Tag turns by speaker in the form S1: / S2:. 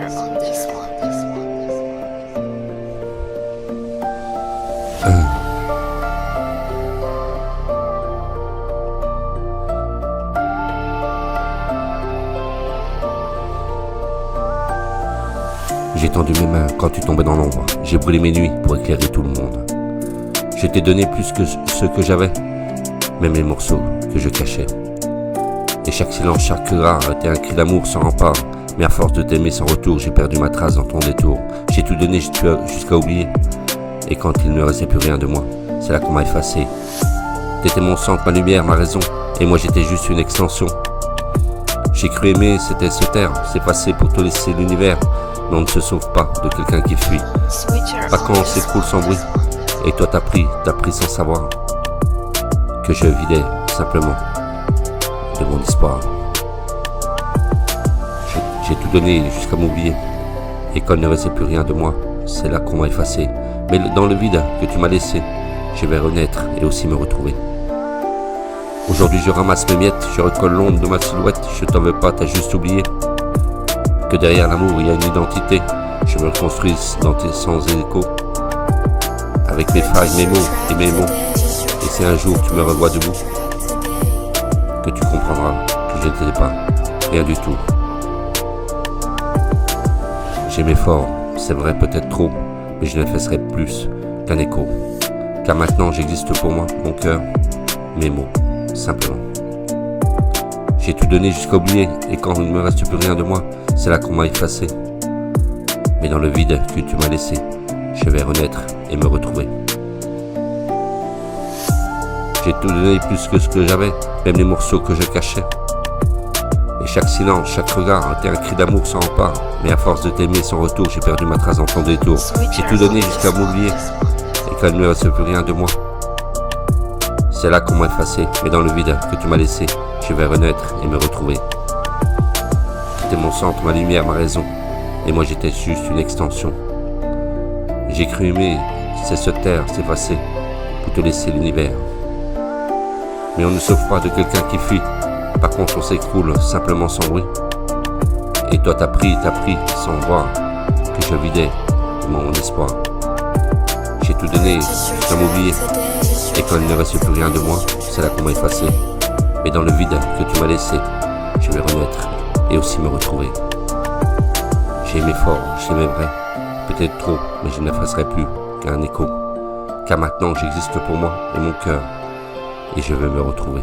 S1: Sweater on this one.
S2: J'ai tendu mes mains quand tu tombais dans l'ombre. J'ai brûlé mes nuits pour éclairer tout le monde. Je t'ai donné plus que ce que j'avais, même les morceaux que je cachais. Et chaque silence, chaque regard était un cri d'amour sans rempart. Mais à force de t'aimer sans retour, j'ai perdu ma trace dans ton détour. J'ai tout donné jusqu'à oublier. Et quand il ne restait plus rien de moi, c'est là qu'on m'a effacé. T'étais mon centre, ma lumière, ma raison. Et moi j'étais juste une extension. J'ai cru aimer, c'était se taire, s'effacer pour te laisser l'univers. Mais on ne se sauve pas de quelqu'un qui fuit. Pas quand on s'écroule sans bruit. Et toi t'as pris sans savoir que je vidais simplement de mon espoir. J'ai tout donné jusqu'à m'oublier. Et quand il ne restait plus rien de moi, c'est là qu'on m'a effacé. Mais dans le vide que tu m'as laissé, je vais renaître et aussi me retrouver. Aujourd'hui je ramasse mes miettes, je recolle l'ombre de ma silhouette. Je t'en veux pas, t'as juste oublié que derrière l'amour il y a une identité. Je me reconstruis dans tes sans écho, avec mes failles, mes mots et mes mots. Et c'est un jour tu me revois debout que tu comprendras que je n'étais pas rien du tout. J'aimais fort, c'est vrai peut-être trop, mais je ne ferai plus qu'un écho. Car maintenant j'existe pour moi, mon cœur, mes mots, simplement. J'ai tout donné jusqu'à oublier, et quand il ne me reste plus rien de moi, c'est là qu'on m'a effacé. Mais dans le vide que tu m'as laissé, je vais renaître et me retrouver. J'ai tout donné plus que ce que j'avais, même les morceaux que je cachais. Et chaque silence, chaque regard était un cri d'amour sans rempart. Mais à force de t'aimer sans retour, j'ai perdu ma trace dans ton détour. J'ai tout donné jusqu'à m'oublier, et quand il ne me reste plus rien de moi, c'est là qu'on m'a effacé. Mais dans le vide que tu m'as laissé, je vais renaître et me retrouver. T'étais mon centre, ma lumière, ma raison. Et moi j'étais juste une extension. J'ai cru aimer, c'est se taire, s'effacer, pour te laisser l'univers. Mais on ne sauve pas de quelqu'un qui fuit. Par contre on s'écroule simplement sans bruit. Et toi t'as pris sans voir que je vidais mon espoir. J'ai tout donné jusqu'à m'oublier. Et quand il ne reste plus rien de moi, c'est là qu'on m'a effacé. Mais dans le vide que tu m'as laissé, je vais renaître et aussi me retrouver. J'ai aimé fort, j'aimais vrai, peut-être trop, mais je n'effacerai plus qu'un écho. Car maintenant j'existe pour moi et mon cœur, et je veux me retrouver.